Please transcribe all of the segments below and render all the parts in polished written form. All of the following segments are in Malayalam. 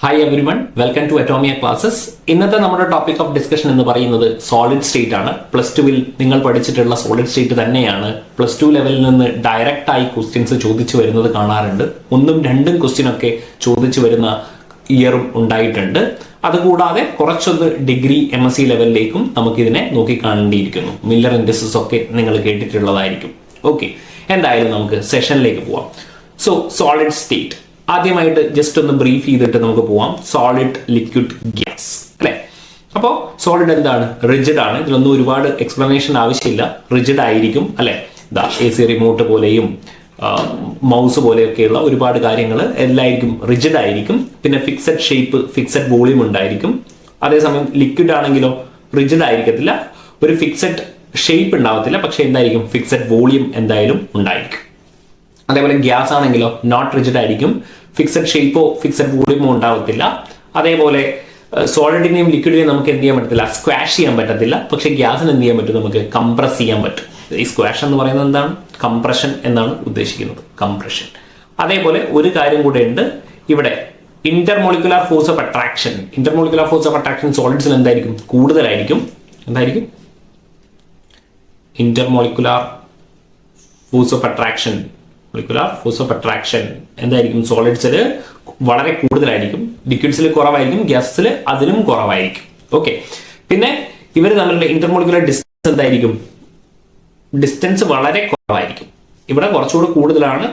Hi everyone, welcome to Atomia classes. ഇന്നത്തെ നമ്മുടെ ടോപ്പിക് ഓഫ് ഡിസ്കഷൻ എന്ന് പറയുന്നത് സോളിഡ് സ്റ്റേറ്റ് ആണ്. പ്ലസ് ടുവിൽ നിങ്ങൾ പഠിച്ചിട്ടുള്ള സോളിഡ് സ്റ്റേറ്റ് തന്നെയാണ്. പ്ലസ് ടു ലെവലിൽ നിന്ന് ഡയറക്റ്റ് ആയി ക്വസ്റ്റ്യൻസ് ചോദിച്ചു വരുന്നത് കാണാറുണ്ട്. ഒന്നും രണ്ടും ക്വസ്റ്റ്യൻ ഒക്കെ ചോദിച്ചു വരുന്ന ഇയറും ഉണ്ടായിട്ടുണ്ട്. അതുകൂടാതെ കുറച്ചൊന്ന് ഡിഗ്രി MSc ലെവലിലേക്കും നമുക്കിതിനെ നോക്കിക്കാണേണ്ടിയിരിക്കുന്നു. മില്ലർ ഇൻഡിസസ് ഒക്കെ നിങ്ങൾ കേട്ടിട്ടുള്ളതായിരിക്കും. ഓക്കെ, എന്തായാലും നമുക്ക് സെഷനിലേക്ക് പോവാം. സോ സോളിഡ് സ്റ്റേറ്റ് ആദ്യമായിട്ട് ജസ്റ്റ് ഒന്ന് ബ്രീഫ് ചെയ്തിട്ട് നമുക്ക് പോവാം. സോളിഡ്, ലിക്വിഡ്, ഗ്യാസ് അല്ലെ. അപ്പോൾ സോളിഡ് എന്താണ്? റിജിഡ് ആണ്. ഇതിലൊന്നും ഒരുപാട് എക്സ്പ്ലനേഷൻ ആവശ്യമില്ല. റിജിഡ് ആയിരിക്കും അല്ലെ. AC റിമോട്ട് പോലെയും മൗസ് പോലെയൊക്കെയുള്ള ഒരുപാട് കാര്യങ്ങൾ എല്ലായിരിക്കും റിജിഡ് ആയിരിക്കും. പിന്നെ ഫിക്സഡ് ഷേപ്പ്, ഫിക്സഡ് വോളിയം ഉണ്ടായിരിക്കും. അതേസമയം ലിക്വിഡ് ആണെങ്കിലോ റിജിഡ് ആയിരിക്കത്തില്ല, ഒരു ഫിക്സഡ് ഷേപ്പ് ഉണ്ടാവത്തില്ല, പക്ഷെ എന്തായിരിക്കും ഫിക്സഡ് വോളിയം എന്തായാലും ഉണ്ടായിരിക്കും. അതേപോലെ ഗ്യാസ് ആണെങ്കിലോ നോട്ട് റിജിഡ് ആയിരിക്കും, ഫിക്സഡ് ഷേപ്പോ ഫിക്സഡ് വോളിയമോ ഉണ്ടാവത്തില്ല. അതേപോലെ സോളിഡിനെയും ലിക്വിഡിനെയും നമുക്ക് എന്ത് ചെയ്യാൻ പറ്റത്തില്ല, സ്ക്വാഷ് ചെയ്യാൻ പറ്റത്തില്ല. പക്ഷെ ഗ്യാസിന് എന്ത് ചെയ്യാൻ പറ്റും, നമുക്ക് കംപ്രസ് ചെയ്യാൻ പറ്റും. ഈ സ്ക്വാഷ് എന്ന് പറയുന്നത് എന്താണ്? കംപ്രഷൻ എന്നാണ് ഉദ്ദേശിക്കുന്നത്, കംപ്രഷൻ. അതേപോലെ ഒരു കാര്യം കൂടെ ഉണ്ട് ഇവിടെ, intermolecular force of attraction. Intermolecular force of attraction സോളിഡ്സിൽ എന്തായിരിക്കും? കൂടുതലായിരിക്കും. എന്തായിരിക്കും? Intermolecular force of attraction, molecular force of attraction എന്തായിരിക്കും? സോളിഡ്സിൽ വളരെ കൂടുതലായിരിക്കും, ലിക്വിഡ്സിൽ കുറവായിരിക്കും, ഗ്യാസിൽ അതിലും കുറവായിരിക്കും. ഓക്കെ, പിന്നെ ഇവർ തമ്മിലുള്ള ഇന്റർമോളിക്കുലർ ഡിസ്റ്റൻസ് എന്തായിരിക്കും? ഡിസ്റ്റൻസ് വളരെ കുറവായിരിക്കും. ഇവിടെ കുറച്ചുകൂടി കൂടുതലാണ്,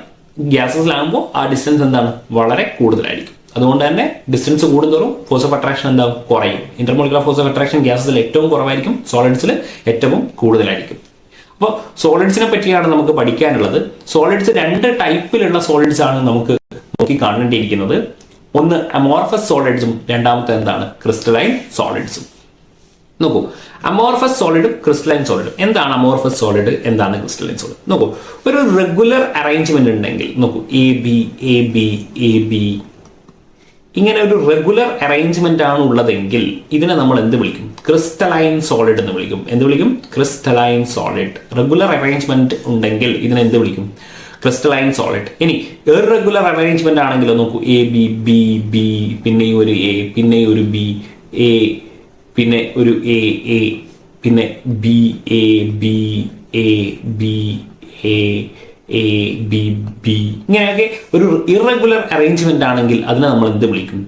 ഗ്യാസസിലാകുമ്പോൾ ആ ഡിസ്റ്റൻസ് എന്താണ്? വളരെ കൂടുതലായിരിക്കും. അതുകൊണ്ട് തന്നെ ഡിസ്റ്റൻസ് കൂടുന്തോറും ഫോഴ്സ് ഓഫ് അട്രാക്ഷൻ എന്താവും? കുറയും. ഇന്റർമോളിക്കുലർ ഫോഴ്സ് ഓഫ് അട്രാക്ഷൻ ഗ്യാസസിൽ ഏറ്റവും കുറവായിരിക്കും, സോളിഡ്സിൽ ഏറ്റവും കൂടുതലായിരിക്കും. അപ്പോൾ സോളിഡ്സിനെ പറ്റിയാണ് നമുക്ക് പഠിക്കാനുള്ളത്. സോളിഡ്സ് രണ്ട് ടൈപ്പിലുള്ള സോളിഡ്സ് ആണ് നമുക്ക് നോക്കി കാണേണ്ടിയിരിക്കുന്നത്. ഒന്ന് അമോർഫസ് സോളിഡ്സും രണ്ടാമത്തെ എന്താണ്? ക്രിസ്റ്റലൈൻ സോളിഡ്സും. നോക്കൂ, അമോർഫസ് സോളിഡും ക്രിസ്റ്റലൈൻ സോളിഡും. എന്താണ് അമോർഫസ് സോളിഡ്, എന്താണ് ക്രിസ്റ്റലൈൻ സോളിഡ്? നോക്കൂ, ഒരു റെഗുലർ അറേഞ്ച്മെന്റ് ഉണ്ടെങ്കിൽ നോക്കൂ, AB ഇങ്ങനെ ഒരു റെഗുലർ അറേഞ്ച്മെന്റ് ആണ് ഉള്ളതെങ്കിൽ ഇതിനെ നമ്മൾ എന്ത് വിളിക്കും? ക്രിസ്റ്റലൈൻ സോളിഡ് എന്ന് വിളിക്കും. എന്ത് വിളിക്കും? Crystalline solid. റെഗുലർ അറേഞ്ച്മെന്റ് ഉണ്ടെങ്കിൽ ഇതിനെ എന്ത് വിളിക്കും? Crystalline solid. ഇനി ഇറഗുലർ അറേഞ്ച്മെന്റ് ആണെങ്കിലോ നോക്കൂ, AB B പിന്നെ ഒരു A പിന്നെ ഒരു B A പിന്നെ ഒരു A പിന്നെ B ഇങ്ങനെയൊക്കെ ഒരു ഇറഗുലർ അറേഞ്ച്മെന്റ് ആണെങ്കിൽ അതിനെ നമ്മൾ എന്ത് വിളിക്കും?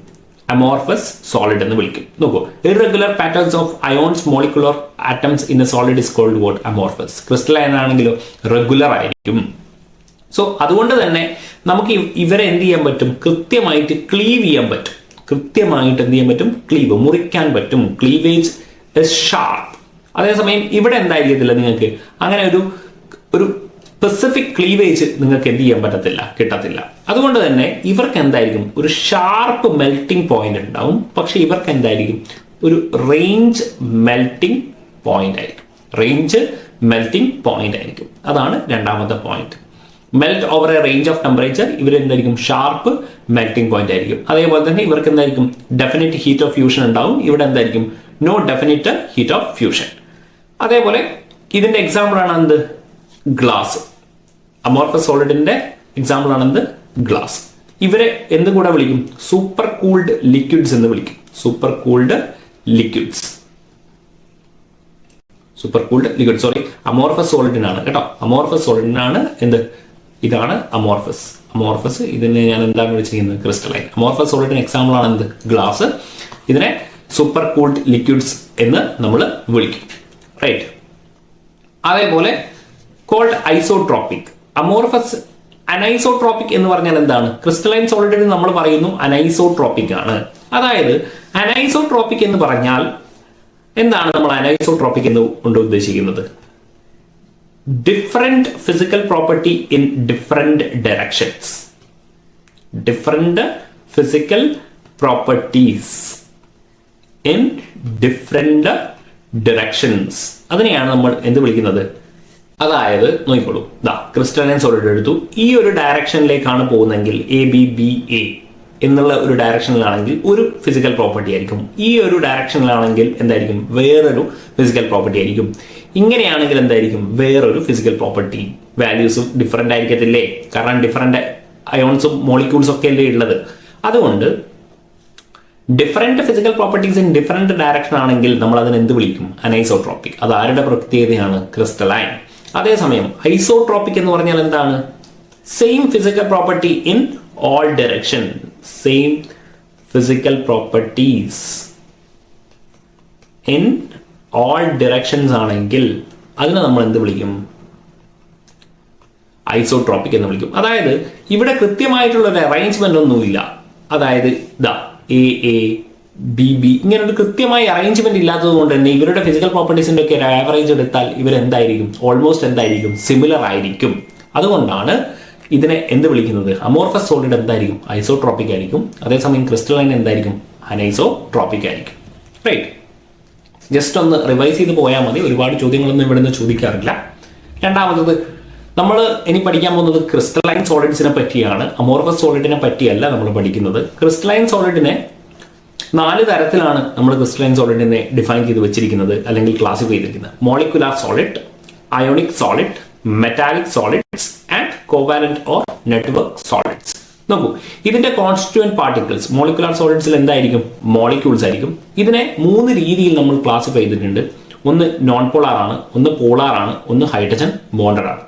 അമോർഫസ് സോളിഡ് എന്ന് വിളിക്കും. നോക്കൂ, irregular patterns of ions molecular atoms in a solid is called what? Amorphous. Crystalline ആണെങ്കിലോ റെഗുലർ ആയിരിക്കും. സോ അതുകൊണ്ട് തന്നെ നമുക്ക് ഇവരെ എന്ത് ചെയ്യാൻ പറ്റും? കൃത്യമായിട്ട് ക്ലീവ് ചെയ്യാൻ പറ്റും. കൃത്യമായിട്ട് എന്ത് ചെയ്യാൻ പറ്റും? ക്ലീവ്, മുറിക്കാൻ പറ്റും. Cleavage is sharp. അതേസമയം ഇവിടെ എന്തായിരിക്കത്തില്ല, നിങ്ങൾക്ക് അങ്ങനെ ഒരു സ്പെസിഫിക് ക്ലീവേജ് നിങ്ങൾക്ക് എന്ത് ചെയ്യാൻ പറ്റത്തില്ല, കിട്ടത്തില്ല. അതുകൊണ്ട് തന്നെ ഇവർക്ക് എന്തായിരിക്കും? ഒരു ഷാർപ്പ് മെൽറ്റിംഗ് പോയിന്റ് ഉണ്ടാവും. പക്ഷെ ഇവർക്ക് എന്തായിരിക്കും? ഒരു റേഞ്ച് മെൽറ്റിംഗ് പോയിന്റ് ആയിരിക്കും. റേഞ്ച് മെൽറ്റിംഗ് പോയിന്റ് ആയിരിക്കും. അതാണ് രണ്ടാമത്തെ point. Melt over a range of temperature. ഇവരെന്തായിരിക്കും? ഷാർപ്പ് മെൽറ്റിംഗ് പോയിന്റ് ആയിരിക്കും. അതേപോലെ തന്നെ ഇവർക്ക് എന്തായിരിക്കും? ഡെഫിനിറ്റ് ഹീറ്റ് ഓഫ് ഫ്യൂഷൻ ഉണ്ടാവും. ഇവിടെ എന്തായിരിക്കും? No definite heat of fusion. അതേപോലെ ഇതിന്റെ എക്സാമ്പിൾ ആണ് എന്ത്? ഗ്ലാസ്. അമോർഫസ് സോളിഡിന്റെ എക്സാമ്പിൾ ആണ് എന്ത്? ഗ്ലാസ്. ഇവരെ എന്ത് കൂടെ വിളിക്കും? സൂപ്പർ കൂൾഡ് ലിക്വിഡ്സ് എന്ന് വിളിക്കും. Super cooled liquids. Super cooled liquid, sorry, amorphous സോളിഡിനാണ് കേട്ടോ. അമോർഫസ് സോളിഡിനാണ് എന്ത്? ഇതാണ് അമോർഫസ്. അമോർഫസ് ഇതിനെ ഞാൻ എന്താണ് വിളിച്ചിരിക്കുന്നത്? ക്രിസ്റ്റലൈൻ. അമോർഫസ് സോളിഡിന് എക്സാമ്പിൾ ആണ് എന്ത്? ഗ്ലാസ്. ഇതിനെ സൂപ്പർ കൂൾഡ് ലിക്വിഡ്സ് എന്ന് നമ്മൾ വിളിക്കും. റൈറ്റ്. അതേപോലെ കോൾഡ് ഐസോട്രോപിക്. അമോർഫസ് അനൈസോട്രോപിക് എന്ന് പറഞ്ഞാൽ എന്താണ്? ക്രിസ്റ്റലൈൻ സോളിഡിന് നമ്മൾ പറയുന്നു അനൈസോട്രോപിക് ആണ്. അതായത് അനൈസോട്രോപിക് എന്ന് പറഞ്ഞാൽ എന്താണ് നമ്മൾ അനൈസോട്രോപിക് എന്ന് കൊണ്ട് ഉദ്ദേശിക്കുന്നത്? Different physical property in different directions. Different physical properties in different directions. അതിനെയാണ് നമ്മൾ എന്ത് വിളിക്കുന്നത്? അതായത് നോക്കിക്കോളൂ, ക്രിസ്റ്റലൈൻ സോളിഡ് എടുത്തു. ഈ ഒരു ഡയറക്ഷനിലേക്കാണ് പോകുന്നതെങ്കിൽ ABBA എന്നുള്ള ഒരു ഡയറക്ഷനിലാണെങ്കിൽ ഒരു ഫിസിക്കൽ പ്രോപ്പർട്ടി ആയിരിക്കും. ഈ ഒരു ഡയറക്ഷനിലാണെങ്കിൽ എന്തായിരിക്കും? വേറൊരു ഫിസിക്കൽ പ്രോപ്പർട്ടി ആയിരിക്കും. ഇങ്ങനെയാണെങ്കിൽ എന്തായിരിക്കും? വേറൊരു ഫിസിക്കൽ പ്രോപ്പർട്ടി. വാല്യൂസും ഡിഫറെന്റ് ആയിരിക്കത്തില്ലേ? കാരണം ഡിഫറെന്റ് അയോൺസും മോളിക്യൂൾസും ഒക്കെ അല്ലേ ഉള്ളത്. അതുകൊണ്ട് different physical properties in different direction ആണെങ്കിൽ നമ്മൾ അതിന് എന്ത് വിളിക്കും? അനൈസോട്രോപിക്. അത് ആരുടെ പ്രത്യേകതയാണ്? ക്രിസ്റ്റലൈൻ. അതേസമയം ഐസോട്രോപിക് എന്ന് പറഞ്ഞാൽ എന്താണ്? Same physical property in all direction. Same physical properties in all directions ആണെങ്കിൽ അതിനെ നമ്മൾ എന്ത് വിളിക്കും? ഐസോട്രോപിക് എന്ന് വിളിക്കും. അതായത് ഇവിടെ കൃത്യമായിട്ടുള്ള ഒരു അറേഞ്ച്മെന്റ് ഒന്നുമില്ല. അതായത് എ എ ബി ബി ഇങ്ങനെ ഒരു കൃത്യമായ അറേഞ്ച്മെന്റ് ഇല്ലാത്തത് കൊണ്ട് തന്നെ ഇവരുടെ ഫിസിക്കൽ പ്രോപ്പർട്ടീസിന്റെ ഒക്കെ ഒരു ആവറേജ് എടുത്താൽ ഇവരെന്തായിരിക്കും? ഓൾമോസ്റ്റ് എന്തായിരിക്കും? സിമിലർ ആയിരിക്കും. അതുകൊണ്ടാണ് ഇതിനെ എന്ത് വിളിക്കുന്നത്? അമോർഫസ് സോളിഡ് എന്തായിരിക്കും? ഐസോട്രോപിക് ആയിരിക്കും. അതേസമയം ക്രിസ്റ്റലൈൻ എന്തായിരിക്കും? അനൈസോട്രോപിക് ആയിരിക്കും. റൈറ്റ്. ജസ്റ്റ് ഒന്ന് റിവൈസ് ചെയ്ത് പോയാൽ മതി. ഒരുപാട് ചോദ്യങ്ങളൊന്നും ഇവിടെ നിന്ന് ചോദിക്കാറില്ല. രണ്ടാമത്തത് നമ്മൾ ഇനി പഠിക്കാൻ പോകുന്നത് ക്രിസ്റ്റലൈൻ സോളിഡ്സിനെ പറ്റിയാണ്. അമോർഫസ് സോളിഡിനെ പറ്റിയല്ല നമ്മൾ പഠിക്കുന്നത്. ക്രിസ്റ്റലൈൻ സോളിഡിനെ 4 തരത്തിലാണ് നമ്മൾ ക്രിസ്റ്റലൈൻ സോളിഡിനെ ഡിഫൈൻ ചെയ്ത് വെച്ചിരിക്കുന്നത് അല്ലെങ്കിൽ ക്ലാസിഫൈ ചെയ്തിരിക്കുന്നത്. Molecular solid, ionic solid, metallic solids and covalent or network solids. നോക്കൂ, ഇതിന്റെ കോൺസ്റ്റിറ്റ്യൂവന്റ് പാർട്ടിക്കിൾസ് മോളിക്കുലാർ സോളിഡ്സിൽ എന്തായിരിക്കും? മോളിക്യൂൾസ് ആയിരിക്കും. ഇതിനെ 3 രീതിയിൽ നമ്മൾ ക്ലാസിഫൈ ചെയ്തിട്ടുണ്ട്. ഒന്ന് നോൺ പോളാർ ആണ്, ഒന്ന് പോളാർ ആണ്, ഒന്ന് ഹൈഡ്രജൻ ബോണ്ടഡ് ആണ്.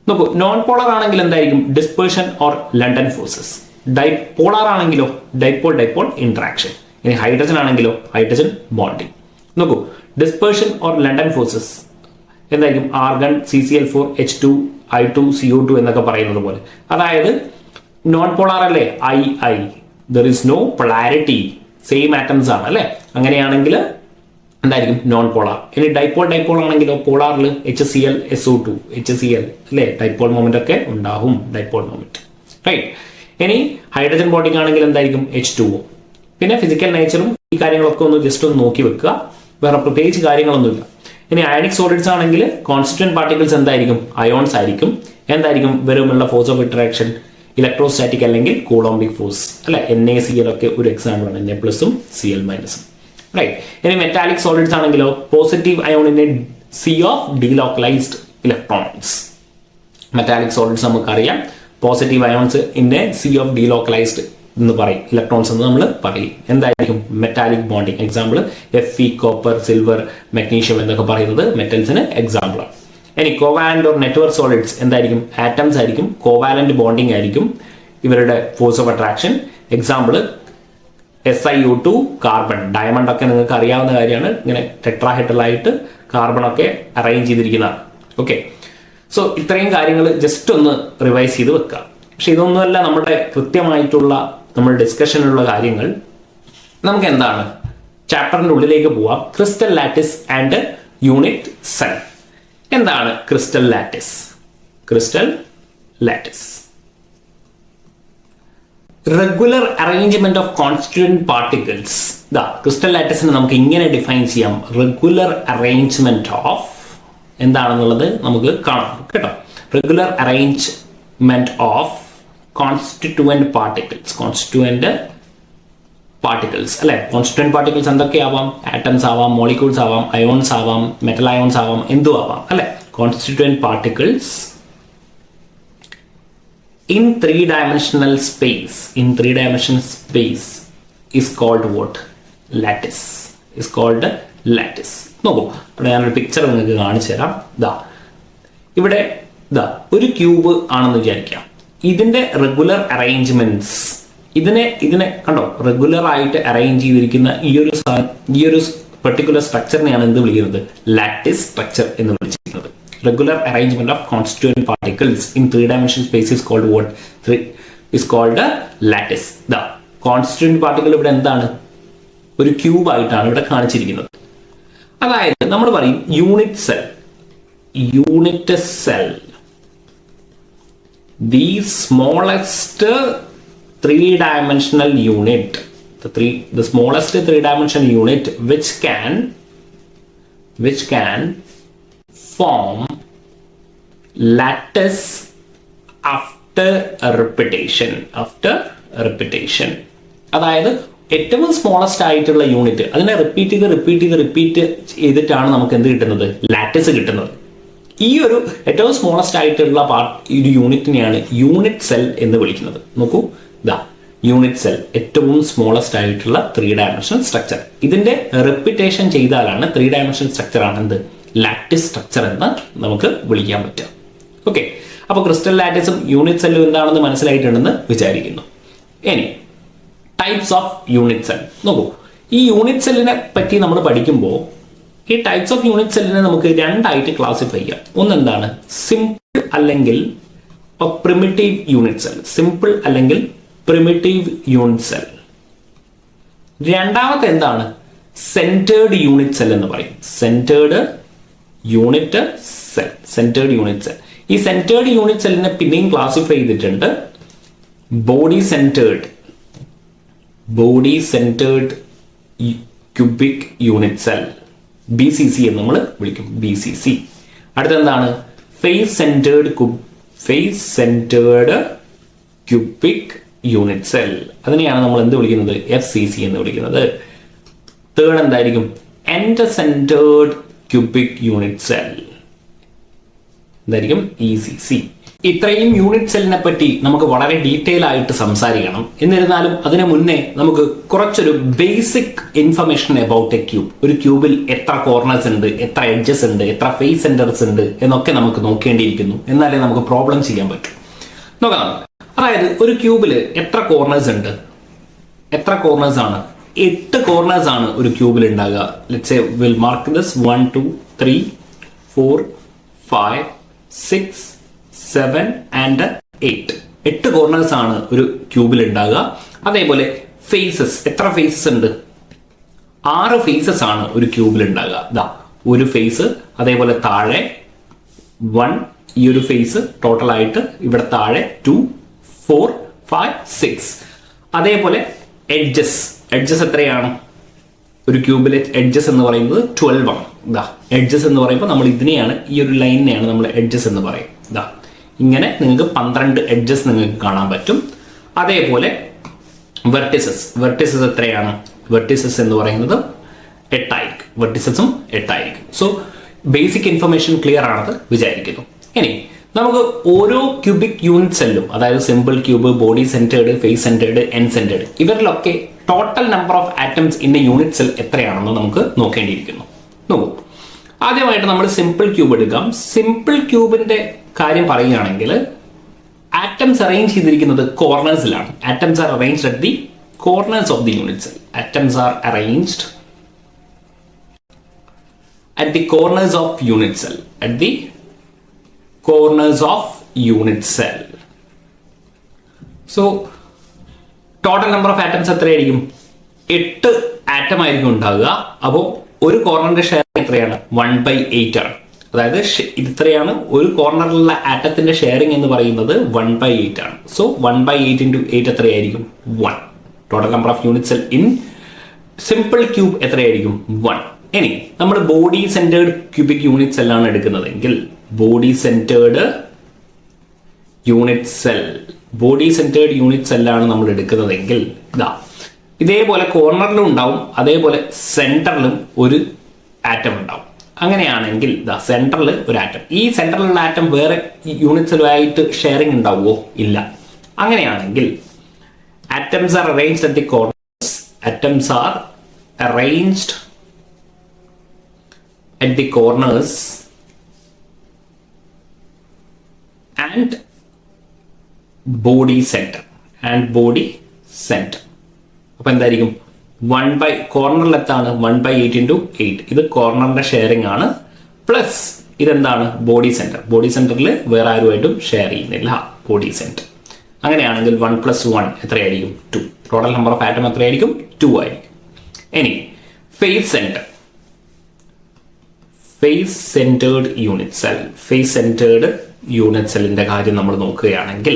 നോക്കൂ, നോൺ പോളാർ ആണെങ്കിൽ എന്തായിരിക്കും? Dispersion or London forces. Dipolar ആണെങ്കിലോ ഡൈപോൾ ഇന്ററാക്ഷൻ. ഇനി ഹൈഡ്രജൻ ആണെങ്കിലോ ഹൈഡ്രജൻ ബോണ്ടിങ്. നോക്കൂ, ഡിസ്പേർഷൻ ഓർ ലണ്ടൻ ഫോഴ്സസ് എന്തായിരിക്കും? Argon, CCl4, H2, I2, CO2 എന്നൊക്കെ പറയുന്നത് പോലെ. അതായത് നോൺ പോളാർ അല്ലേ? I there is no polarity, same atoms ആണ് അല്ലെ. അങ്ങനെയാണെങ്കിൽ എന്തായിരിക്കും? Non polar. ഇനി ഡൈപോൾ ആണെങ്കിലോ പോളാറിൽ HCl, SO2, HCl അല്ലെ, ഡൈപോൾ മൊമെന്റ് ഒക്കെ ഉണ്ടാവും. Dipole moment. റൈറ്റ്. ഇനി ഹൈഡ്രജൻ ബോണ്ടിങ് ആണെങ്കിൽ എന്തായിരിക്കും? H2O. പിന്നെ ഫിസിക്കൽ നേച്ചറും ഈ കാര്യങ്ങളൊക്കെ ഒന്ന് ജസ്റ്റ് ഒന്ന് നോക്കി വെക്കുക. വേറെ പ്രത്യേകിച്ച് കാര്യങ്ങളൊന്നുമില്ല. ഇനി അയണിക് സോളിഡ്സ് ആണെങ്കിൽ കോൺസ്റ്റിറ്റ്യൂവന്റ് പാർട്ടിക്കിൾസ് എന്തായിരിക്കും? അയോൺസ് ആയിരിക്കും. എന്തായിരിക്കും? വരുമുള്ള ഫോഴ്സ് ഓഫ് ഇന്ററാക്ഷൻ ഇലക്ട്രോസ്റ്റാറ്റിക് അല്ലെങ്കിൽ കൂളോംബിക് ഫോഴ്സ് അല്ലെ. NaCl ഒക്കെ ഒരു എക്സാമ്പിൾ ആണ്. Na+ഉം Cl-. റൈറ്റ്. ഇനി മെറ്റാലിക് സോളിഡ്സ് ആണെങ്കിലോ പോസിറ്റീവ് അയോണിന്റെ C of delocalised electrons. Metallic solids നമുക്കറിയാം. പോസിറ്റീവ് അയോൺസ് ഇന്നെ C ഓഫ് ഡീലോക്കലൈസ്ഡ് എന്ന് പറയും. ഇലക്ട്രോൺസ് എന്ന് നമ്മൾ പറയും. എന്തായിരിക്കും? Metallic bonding. Example Fe, copper, silver, magnesium എന്നൊക്കെ പറയുന്നത് മെറ്റൽസിന് എക്സാമ്പിൾ ആണ്. ഇനി കോവാലന്റ് ഓർ നെറ്റ്വർക്ക് സോളിഡ്സ് എന്തായിരിക്കും? ആറ്റംസ് ആയിരിക്കും. കോവാലന്റ് ബോണ്ടിങ് ആയിരിക്കും ഇവരുടെ force of attraction. Example SiO2, carbon. Diamond ഒക്കെ നിങ്ങൾക്ക് അറിയാവുന്ന കാര്യമാണ്. ഇങ്ങനെ ടെട്രാഹെഡ്രലായിട്ട് കാർബൺ ഒക്കെ അറേഞ്ച് ചെയ്തിരിക്കുന്നതാണ്. ഓക്കെ. സോ ഇത്രയും കാര്യങ്ങൾ ജസ്റ്റ് ഒന്ന് റിവൈസ് ചെയ്ത് വെക്കുക. പക്ഷെ ഇതൊന്നുമല്ല നമ്മുടെ കൃത്യമായിട്ടുള്ള നമ്മുടെ ഡിസ്കഷനുള്ള കാര്യങ്ങൾ. നമുക്ക് എന്താണ് ചാപ്റ്ററിന്റെ ഉള്ളിലേക്ക് പോവാം. Crystal lattice and unit cell. എന്താണ് crystal lattice? Crystal lattice regular arrangement of constituent particles. Crystal ലാറ്റിസിനെ നമുക്ക് ഇങ്ങനെ ഡിഫൈൻ ചെയ്യാം. റെഗുലർ അറേഞ്ച്മെന്റ് ഓഫ് എന്താണെന്നുള്ളത് നമുക്ക് കാണാം കേട്ടോ. Regular arrangement of constituent particles. Constituent particles അല്ലെ. കോൺസ്റ്റിറ്റ്യൂവന്റ് പാർട്ടിക്കിൾസ് എന്തൊക്കെയാവാം? ആറ്റംസ് ആവാം, മോളിക്യൂൾസ് ആവാം, അയോൺസ് ആവാം, മെറ്റൽ അയോൺസ് ആവാം, എന്തും ആവാം അല്ലെ. Constituent particles in 3-dimensional space, is called what? Lattice. Is called lattice. നോക്കൂ, ഇവിടെ ഞാനൊരു പിക്ചർ നിങ്ങൾക്ക് കാണിച്ചു തരാം. ഇവിടെ ഒരു ക്യൂബ് ആണെന്ന് വിചാരിക്കാം. ഇതിന്റെ റെഗുലർ അറേഞ്ച്മെന്റ്സ് ഇതിനെ കണ്ടോ? റെഗുലർ ആയിട്ട് അറേഞ്ച് ചെയ്തിരിക്കുന്ന ഈ ഒരു പെർട്ടിക്കുലർ സ്ട്രക്ചറിനെയാണ് എന്ത് വിളിക്കുന്നത്? ലാറ്റിസ് സ്ട്രക്ചർ എന്ന് വിളിച്ചിരിക്കുന്നത്. Regular arrangement of constituent particles in 3-dimensional space is called what? Is called a lattice. The constituent particle ഇവിടെ എന്താണ്? ഒരു ക്യൂബ് ആയിട്ടാണ് ഇവിടെ കാണിച്ചിരിക്കുന്നത്. അതായത് നമ്മൾ പറയും unit cell, the smallest 3-dimensional unit, the smallest 3-dimensional unit which can form lattice after repetition. അതായത് ഏറ്റവും സ്മോളസ്റ്റ് ആയിട്ടുള്ള യൂണിറ്റ് അതിനെ റിപ്പീറ്റ് ചെയ്തിട്ടാണ് നമുക്ക് എന്ത് കിട്ടുന്നത്? ലാറ്റിസ് കിട്ടുന്നത്. ഈ ഒരു ഏറ്റവും സ്മോളസ്റ്റ് ആയിട്ടുള്ള ഒരു യൂണിറ്റിനെയാണ് യൂണിറ്റ് സെൽ എന്ന് വിളിക്കുന്നത്. നോക്കൂ, യൂണിറ്റ് സെൽ, ഏറ്റവും സ്മോളസ്റ്റ് ആയിട്ടുള്ള 3 ഡയമെൻഷണൽ സ്ട്രക്ചർ. ഇതിന്റെ റിപ്പീറ്റേഷൻ ചെയ്താലാണ് 3 ഡയമെൻഷണൽ സ്ട്രക്ചർ ആണ് എന്ത് ലാറ്റിസ് സ്ട്രക്ചർ എന്ന് നമുക്ക് വിളിക്കാൻ പറ്റുക. ഓക്കെ, അപ്പോൾ ക്രിസ്റ്റൽ ലാറ്റിസും യൂണിറ്റ് സെല്ലും എന്താണെന്ന് മനസ്സിലായിട്ടുണ്ടെന്ന് വിചാരിക്കുന്നു. ഇനി ടൈപ്സ് ഓഫ് യൂണിറ്റ് സെൽ നോക്കൂ. ഈ യൂണിറ്റ് സെല്ലിനെ പറ്റി നമ്മൾ പഠിക്കുമ്പോൾ ഈ ടൈപ്സ് ഓഫ് യൂണിറ്റ് സെല്ലിനെ നമുക്ക് രണ്ടായിട്ട് ക്ലാസിഫൈ ചെയ്യാം. ഒന്നെന്താണ് സിമ്പിൾ അല്ലെങ്കിൽ പ്രിമിറ്റീവ് യൂണിറ്റ് സെൽ, സിമ്പിൾ അല്ലെങ്കിൽ പ്രിമിറ്റീവ് യൂണിറ്റ് സെൽ. രണ്ടാമത്തെ എന്താണ് സെന്റേർഡ് യൂണിറ്റ് സെൽ എന്ന് പറയും. Centred unit cell, centred unit cell. ഈ സെന്റേർഡ് യൂണിറ്റ് സെല്ലിനെ പിന്നെയും ക്ലാസിഫൈ ചെയ്തിട്ടുണ്ട് body centred, body centred cubic unit cell, BCC എന്ന് നമ്മൾ വിളിക്കും, BCC. അടുത്തെന്താണ് face centred cubic unit cell, അതിനെയാണ് നമ്മൾ എന്ത് വിളിക്കുന്നത് FCC എന്ന് വിളിക്കുന്നത്. തേർഡ് എന്തായിരിക്കും end centred cubic unit cell, എന്തായിരിക്കും ECC. ഇത്രയും യൂണിറ്റ് സെല്ലിനെ പറ്റി നമുക്ക് വളരെ ഡീറ്റെയിൽ ആയിട്ട് സംസാരിക്കണം. എന്നിരുന്നാലും അതിനു മുന്നേ നമുക്ക് കുറച്ചൊരു basic information about A cube. ഒരു ക്യൂബിൽ എത്ര കോർണേഴ്സ് ഉണ്ട്, എത്ര എഡ്ജസ് ഉണ്ട്, എത്ര ഫേസ് സെന്റേഴ്സ് ഉണ്ട് എന്നൊക്കെ നമുക്ക് നോക്കേണ്ടിയിരിക്കുന്നു. എന്നാലേ നമുക്ക് പ്രോബ്ലം ചെയ്യാൻ പറ്റും. നോക്കാം. അതായത് ഒരു ക്യൂബിൽ എത്ര കോർണേഴ്സ് ഉണ്ട്, എത്ര കോർണേഴ്സ് ആണ്? 8 കോർണേഴ്സ് ആണ് ഒരു ക്യൂബിൽ ഉണ്ടാകുക. Let's say will mark this 1 2 3 4 5 6 7 and 8. 8 corners ആണ് ഒരു ക്യൂബിൽ ഉണ്ടാകുക. അതേപോലെ ഫേസസ്, എത്ര ഫേസസ് ഉണ്ട്? 6 ഫേസസ് ആണ് ഒരു ക്യൂബിൽ ഉണ്ടാകുക. ഇതാ ഒരു ഫേസ്, അതേപോലെ താഴെ 1, ഈ ഒരു ഫേസ് ടോട്ടൽ ആയിട്ട് ഇവിടെ താഴെ 2 4 5 6. അതേപോലെ എഡ്ജസ്, എഡ്ജസ് എത്രയാണ് ഒരു ക്യൂബിലെ എഡ്ജസ് എന്ന് പറയുന്നത് 12 ആണ്. ഇതാ എഡ്ജസ് എന്ന് പറയുമ്പോൾ നമ്മൾ ഇതിനെയാണ്, ഈ ഒരു ലൈനിനെയാണ് നമ്മൾ എഡ്ജസ് എന്ന് പറയും. ഇതാ ഇങ്ങനെ നിങ്ങൾക്ക് 12 എഡ്ജസ് നിങ്ങൾക്ക് കാണാൻ പറ്റും. അതേപോലെ വെർട്ടിസസ്, വെർട്ടിസസ് എത്രയാണ്? വെർട്ടിസസ് എന്ന് പറയുന്നത് 8 ആയിരിക്കും, വെർട്ടിസസും 8 ആയിരിക്കും. സോ ബേസിക് ഇൻഫർമേഷൻ ക്ലിയർ ആണെന്ന് വിചാരിക്കുന്നു. ഇനി നമുക്ക് ഓരോ ക്യൂബിക് യൂണിറ്റ് സെല്ലും, അതായത് simple cube, body centred, face centred, end centred, ഇവരിലൊക്കെ total number of atoms in a unit cell എത്രയാണെന്ന് നമുക്ക് നോക്കേണ്ടിയിരിക്കുന്നു. നോക്കൂ, ആദ്യമായിട്ട് നമ്മൾ സിമ്പിൾ ക്യൂബ് എടുക്കാം. സിമ്പിൾ ക്യൂബിന്റെ കാര്യം പറയുകയാണെങ്കിൽ ആറ്റംസ് അറേഞ്ച് ചെയ്തിരിക്കുന്നത് കോർണേഴ്സിലാണ്. Atoms are arranged at the corners of the unit cell. Atoms are arranged at the corners of unit cell, at the corners of unit cell. So total number of atoms എത്രയായിരിക്കും? 8 ആറ്റം ആയിരിക്കും ഉണ്ടാകുക. അപ്പോൾ ഒരു കോർണറിന്റെ ഷെയർ എത്രയാണ്? 1/8 ആണ്. അതായത് ഇത്രയാണ് ഒരു കോർണറിലുള്ള ആറ്റത്തിന്റെ ഷെയറിംഗ് എന്ന് പറയുന്നത് 1/8 ആണ്. സോ 1/8 into 8 എത്രയായിരിക്കും? 1. Total number of unit cell in simple cube എത്രയായിരിക്കും? 1. ഇനി നമ്മൾ ബോഡി സെന്റേർഡ് ക്യൂബിക് യൂണിറ്റ് സെല്ലാണ് എടുക്കുന്നതെങ്കിൽ body centred unit cell, body centred unit സെല്ലാണ് നമ്മൾ എടുക്കുന്നതെങ്കിൽ ഇതാ ഇതേപോലെ കോർണറിലും ഉണ്ടാവും, അതേപോലെ സെന്ററിലും ഒരു ആറ്റം ഉണ്ടാവും. അങ്ങനെയാണെങ്കിൽ ഇതാ സെന്ററിൽ ഒരു ആറ്റം, ഈ സെന്ററിലുള്ള ആറ്റം വേറെ യൂണിറ്റ് സെല്ലുമായിട്ട് ഷെയറിംഗ് ഉണ്ടാവുമോ? ഇല്ല. അങ്ങനെയാണെങ്കിൽ atoms are arranged at the corners, atoms are arranged at the corners and body center അപ്പൊ എന്തായിരിക്കും? കോർണറിൽ എത്താണ്? 1/8 into 8. ഇത് കോർണറിന്റെ ഷെയറിംഗ് ആണ്. പ്ലസ് ഇതെന്താണ്? Body centre. ബോഡി സെന്ററിൽ വേറെ ആരുമായിട്ടും ഷെയർ ചെയ്യുന്നില്ല, ബോഡി സെന്റർ. അങ്ങനെയാണെങ്കിൽ 1 + 1 എത്രയായിരിക്കും? 2. ടോട്ടൽ നമ്പർ ഓഫ് ആറ്റം എത്രയായിരിക്കും? 2 ആയിരിക്കും. ഇനി face center, face centered unit cell, face centered unit സെല്ലിന്റെ കാര്യം നമ്മൾ നോക്കുകയാണെങ്കിൽ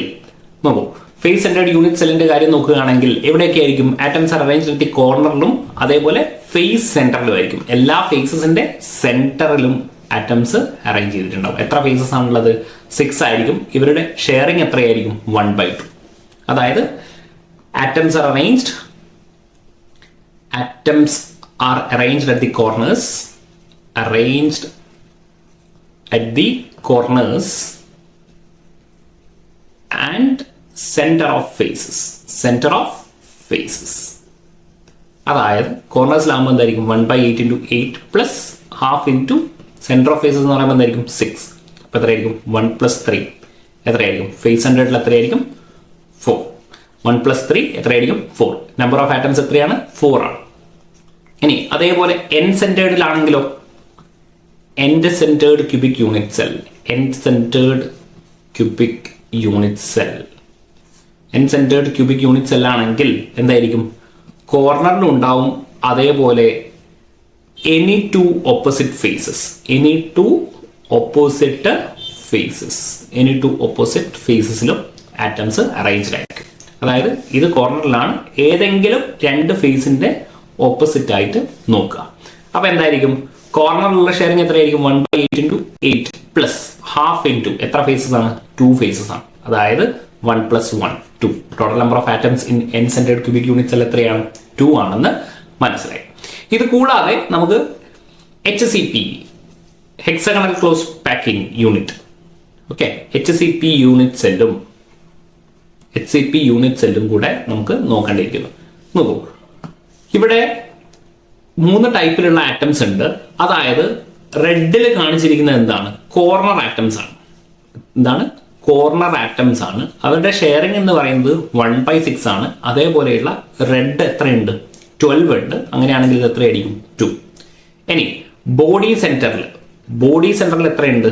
നോക്കൂ, ഫേസ് സെന്റേർഡ് യൂണിറ്റ് സെല്ലിന്റെ കാര്യം നോക്കുകയാണെങ്കിൽ എവിടെയൊക്കെ ആയിരിക്കും? Atoms are arranged at the കോർണറിലും അതേപോലെ ഫേസ് സെന്ററിലും ആയിരിക്കും. എല്ലാ ഫേസസിന്റെ സെന്ററിലും ആറ്റംസ് അറേഞ്ച് ചെയ്തിട്ടുണ്ടാവും. എത്ര ഫേസസ് ആണുള്ളത്? 6 ആയിരിക്കും. ഇവരുടെ ഷെയറിംഗ് എത്രയായിരിക്കും? 1/2. അതായത് atoms are arranged at the corners, arranged at the corners and center of faces, center of faces. അതായത് കോർണേഴ്സിലാകുമ്പോൾ എന്തായിരിക്കും 1/8 into 8 plus half into center of faces എന്ന് പറയുമ്പോൾ എന്തായിരിക്കും 6. അപ്പോൾ എത്രയായിരിക്കും 1 + 3 എത്രയായിരിക്കും? ഫേസ് സെൻറ്റേർഡിൽ എത്രയായിരിക്കും? 4. 1 + 3 എത്രയായിരിക്കും? 4. നമ്പർ ഓഫ് ആറ്റംസ് എത്രയാണ്? 4 ആണ്. ഇനി അതേപോലെ എൻ സെൻറ്റേർഡിലാണെങ്കിലോ end centred cubic unit cell. End centred cubic unit cell. End centred cubic unit cell ആണെങ്കിൽ എന്തായിരിക്കും? കോർണറിലും ഉണ്ടാവും, അതേപോലെ any two opposite faces. Any two opposite faces. Any two opposite ഫേസസിലും ആറ്റംസ് അറേഞ്ച്ഡ് ആയിരിക്കും. അതായത് ഇത് കോർണറിലാണ്, ഏതെങ്കിലും രണ്ട് ഫേസിന്റെ ഓപ്പോസിറ്റ് ആയിട്ട് നോക്കുക. അപ്പൊ എന്തായിരിക്കും? കോർണറിലുള്ള ഷെയറിംഗ് എത്രയായിരിക്കും? 1/8 into 8 പ്ലസ് ഹാഫ് ഇൻറ്റു എത്ര ഫേസസ് ആണ്? 2 ഫേസസ് ആണ്. അതായത് 1 + 1 2. Total number of atoms in N centred cubic unit cell എത്രയാണ്? 2 ആണെന്ന് മനസ്സിലായി. ഇത് കൂടാതെ നമുക്ക് HCP hexagonal close packing unit, okay, HCP unit സെല്ലും കൂടെ നമുക്ക് നോക്കേണ്ടിയിരിക്കുന്നു. നോക്കൂ, ഇവിടെ 3 ടൈപ്പിലുള്ള ആറ്റംസ് ഉണ്ട്. അതായത് റെഡിൽ കാണിച്ചിരിക്കുന്നത് എന്താണ്? കോർണർ ആറ്റംസ് ആണ്. എന്താണ്? കോർണർ ആറ്റംസ് ആണ്. അവരുടെ ഷെയറിംഗ് എന്ന് പറയുന്നത് 1/6 ആണ്. അതേപോലെയുള്ള റെഡ് എത്രയുണ്ട്? 12 ഉണ്ട്. അങ്ങനെയാണെങ്കിൽ ഇത് എത്രയായിരിക്കും? 2. ഇനി ബോഡി സെന്ററിൽ എത്രയുണ്ട്?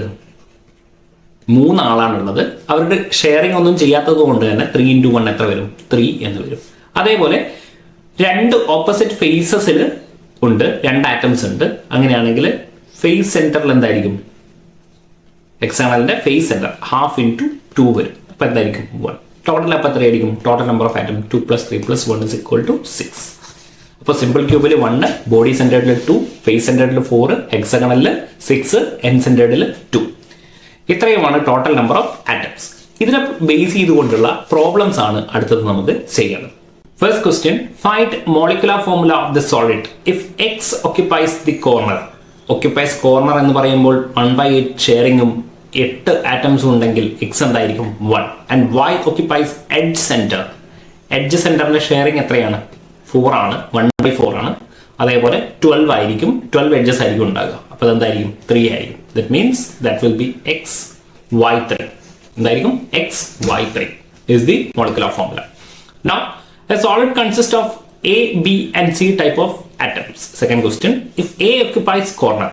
3 ആളാണുള്ളത്. അവരുടെ ഷെയറിംഗ് ഒന്നും ചെയ്യാത്തത് കൊണ്ട് തന്നെ 3 into 1 എത്ര വരും? 3 എന്ന് വരും. അതേപോലെ 2 ഓപ്പോസിറ്റ് ഫേസസിൽ ഉണ്ട്, 2 ആറ്റംസ് ഉണ്ട്. അങ്ങനെയാണെങ്കിൽ ഫേസ് സെന്ററിൽ എന്തായിരിക്കും? ഹെക്സാഗണലിന്റെ ഫേസ് സെന്റർ ഹാഫ് ഇൻറ്റു 2 വരും. അപ്പൊ എന്തായിരിക്കും? 1. ടോട്ടൽ അപ്പം എത്രയായിരിക്കും? Total number of atom 2 + 3 + 1 = 6. അപ്പോൾ സിമ്പിൾ ക്യൂബിൽ 1, ബോഡി സെന്റേർഡിൽ 2, ഫേസ് സെന്റേർഡിൽ 4, ഹെക്സഗണലിൽ 6, എൻ സെന്റേർഡിൽ 2. ഇത്രയുമാണ് ടോട്ടൽ നമ്പർ ഓഫ് ആറ്റംസ്. ഇതിനെ ബേസ് ചെയ്തുകൊണ്ടുള്ള പ്രോബ്ലംസ് ആണ് അടുത്തത് നമുക്ക് ചെയ്യേണ്ടത്. First question, find molecular formula of the solid if X occupies the corner. Occupies corner എന്ന് പറയുമ്പോൾ 1/8 ഷെയറിംഗും 8 ആറ്റംസും ഉണ്ടെങ്കിൽ എക്സ് എന്തായിരിക്കും? 1. And y occupies edge center. Edge സെന്ററിന്റെ ഷെയറിംഗ് എത്രയാണ്? 4 ആണ്. 1/4 ആണ്. അതേപോലെ 12 ആയിരിക്കും. 12 എഡ്ജസ് ആയിരിക്കും ഉണ്ടാകുക. അപ്പോൾ അതെന്തായിരിക്കും? 3 ആയിരിക്കും. That means that will be XY3. എന്തായിരിക്കും? XY3 is the molecular formula. Now a solid consists of A, B and C type of atoms. Second question, if A occupies corner.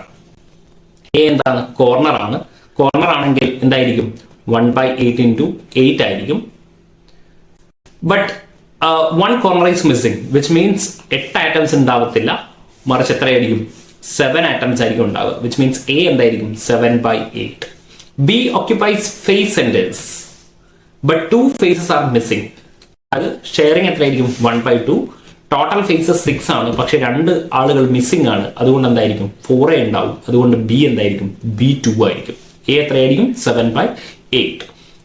A എന്താണ്? കോർണർ ആണ്. കോർണർ ആണെങ്കിൽ എന്തായിരിക്കും? 1/8 into 8 ആയിരിക്കും. But 1 corner is missing, which means 8 atoms ഉണ്ടാവത്തില്ല, മറിച്ച് എത്രയായിരിക്കും? 7 atoms ആയിരിക്കും ഉണ്ടാവുക, which means A എന്തായിരിക്കും? 7/8. B occupies face centers, but 2 faces are missing. അത് ഷെയറിംഗ് എത്രയായിരിക്കും? 1/2. ടോട്ടൽ ഫേസസ് 6 ആണ്, പക്ഷെ 2 ആളുകൾ മിസ്സിംഗ് ആണ്. അതുകൊണ്ട് എന്തായിരിക്കും? 4 ഉണ്ടാവും. അതുകൊണ്ട് B എന്തായിരിക്കും? B2 ആയിരിക്കും. A എത്രയായിരിക്കും? 7/8.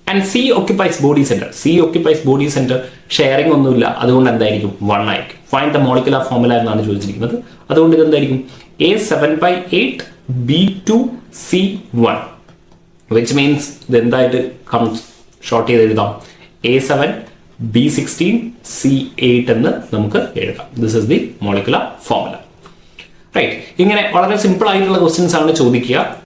And C occupies body center. C occupies body center, sharing ഒന്നുമില്ല. അതുകൊണ്ട് എന്തായിരിക്കും? 1 ആയിരിക്കും. ഫൈൻഡ് ദ മോളിക്കുലർ ഫോർമുല എന്നാണ് ചോദിച്ചിരിക്കുന്നത്. അതുകൊണ്ട് ഇത് എന്തായിരിക്കും? A 7/8, B2, C1, which means ഇത് എന്തായിട്ട് ഷോർട്ട് ചെയ്ത് എഴുതാം? A7, B16, C8 എന്ന് നമുക്ക് എഴുതാം. This is the molecular formula. Right. ഇങ്ങനെ വളരെ സിമ്പിൾ ആയിട്ടുള്ള ക്വസ്റ്റ്യൻസ് ആണ് ചോദിക്കുക.